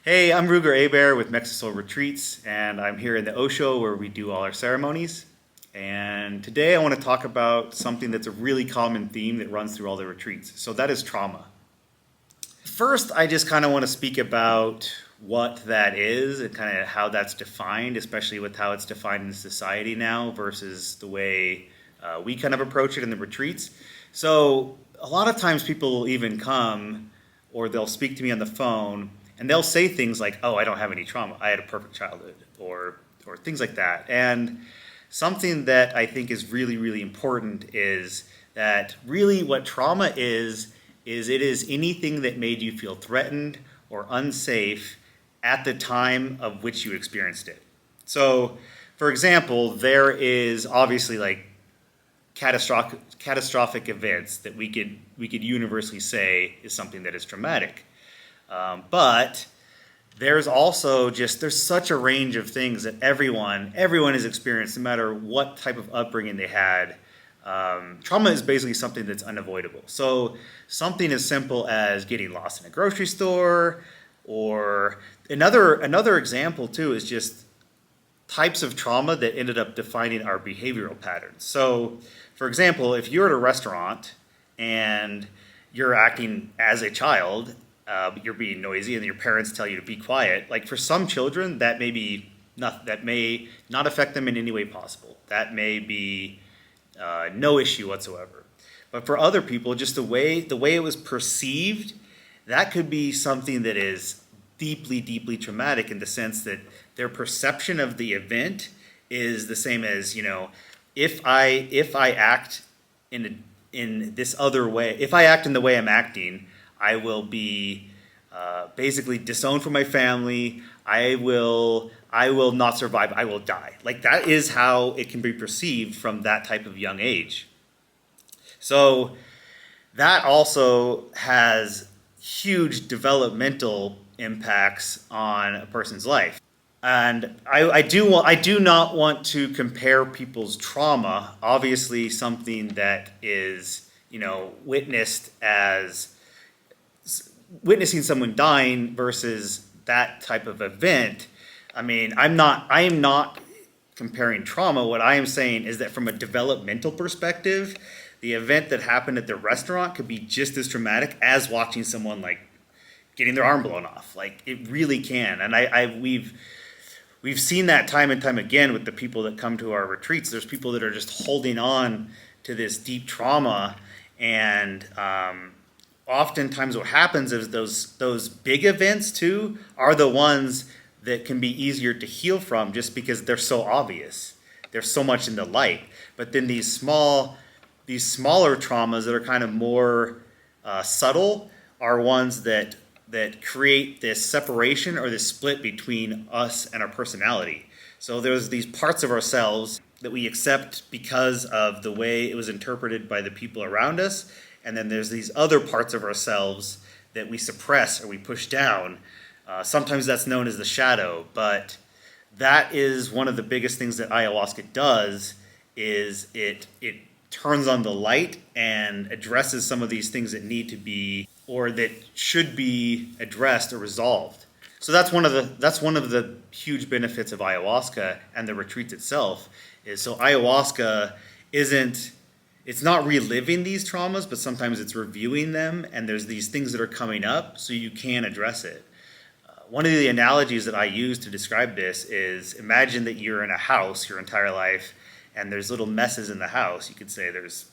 Hey, I'm Ruger Abear with MexiSoul Retreats, and I'm here in the Osho where we do all our ceremonies. And today I want to talk about something that's a really common theme that runs through all the retreats. So that is trauma. First, I just kind of want to speak about what that is and kind of how that's defined, especially with how it's defined in society now versus the way we kind of approach it in the retreats. So a lot of times people will even come or they'll speak to me on the phone and they'll say things like, "Oh, I don't have any trauma. I had a perfect childhood," or things like that. And something that I think is really, really important is that really what trauma is it is anything that made you feel threatened or unsafe at the time of which you experienced it. So, for example, there is obviously like catastrophic events that we could universally say is something that is traumatic. But there's also there's such a range of things that everyone has experienced, no matter what type of upbringing they had. Trauma is basically something that's unavoidable. So something as simple as getting lost in a grocery store, or another example too is just types of trauma that ended up defining our behavioral patterns. So, for example, if you're at a restaurant and you're acting as a child, you're being noisy, and your parents tell you to be quiet. Like for some children, that may not affect them in any way possible. That may be no issue whatsoever. But for other people, just the way it was perceived, that could be something that is deeply, deeply traumatic in the sense that their perception of the event is the same as, if I act in this other way, if I act in the way I'm acting, I will be basically disowned from my family. I will not survive. I will die. Like that is how it can be perceived from that type of young age. So that also has huge developmental impacts on a person's life. And I do not want to compare people's trauma. Obviously, something that is witnessing someone dying versus that type of event. I mean, I am not comparing trauma. What I am saying is that from a developmental perspective, the event that happened at the restaurant could be just as traumatic as watching someone like getting their arm blown off. Like it really can. And we've seen that time and time again with the people that come to our retreats. There's people that are just holding on to this deep trauma, and oftentimes what happens is those big events too are the ones that can be easier to heal from, just because they're so obvious. They're so much in the light. But then these smaller traumas that are kind of more subtle are ones that create this separation or this split between us and our personality. So there's these parts of ourselves that we accept because of the way it was interpreted by the people around us, and then there's these other parts of ourselves that we suppress or we push down. Sometimes that's known as the shadow, but that is one of the biggest things that ayahuasca does. Is it turns on the light and addresses some of these things that need to be, or that should be addressed or resolved. So that's one of the huge benefits of ayahuasca and the retreat itself. Is so ayahuasca it's not reliving these traumas, but sometimes it's reviewing them, and there's these things that are coming up so you can address it. One of the analogies that I use to describe this is, imagine that you're in a house your entire life, and there's little messes in the house. You could say there's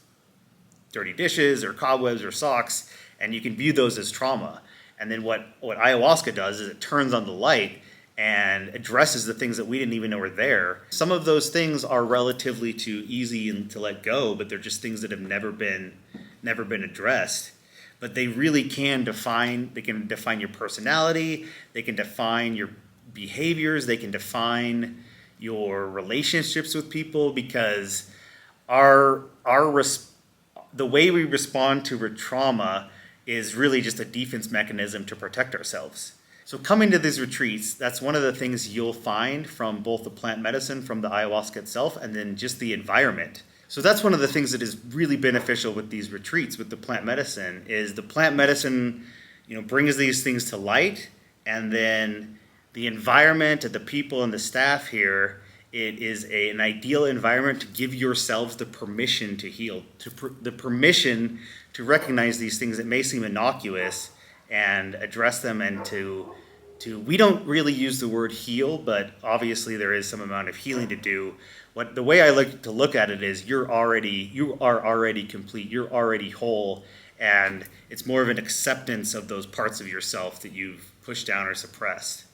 dirty dishes or cobwebs or socks, and you can view those as trauma. And then what ayahuasca does is it turns on the light and addresses the things that we didn't even know were there. Some of those things are relatively too easy to let go, but they're just things that have never been addressed. But they really can define your personality, they can define your behaviors, they can define your relationships with people, because the way we respond to trauma is really just a defense mechanism to protect ourselves. So coming to these retreats, that's one of the things you'll find from both the plant medicine, from the ayahuasca itself, and then just the environment. So that's one of the things that is really beneficial with these retreats with the plant medicine, is the plant medicine, brings these things to light, And then the environment, the people and the staff here, it is an ideal environment to give yourselves the permission to heal, the permission to recognize these things that may seem innocuous and address them, and to we don't really use the word heal, but obviously there is some amount of healing to do. The way I like to look at it is you are already complete, you're already whole, and it's more of an acceptance of those parts of yourself that you've pushed down or suppressed.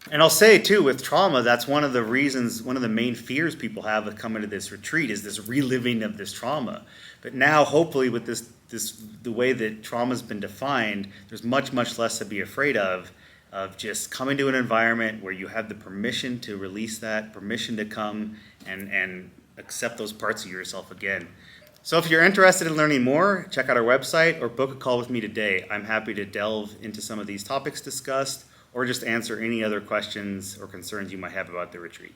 And I'll say too, with trauma, that's one of the reasons, one of the main fears people have with coming to this retreat is this reliving of this trauma. But now, hopefully, with the way that trauma's been defined, there's much less to be afraid of just coming to an environment where you have the permission to release that, permission to come and accept those parts of yourself again. So if you're interested in learning more, check out our website or book a call with me today. I'm happy to delve into some of these topics discussed, or just answer any other questions or concerns you might have about the retreat.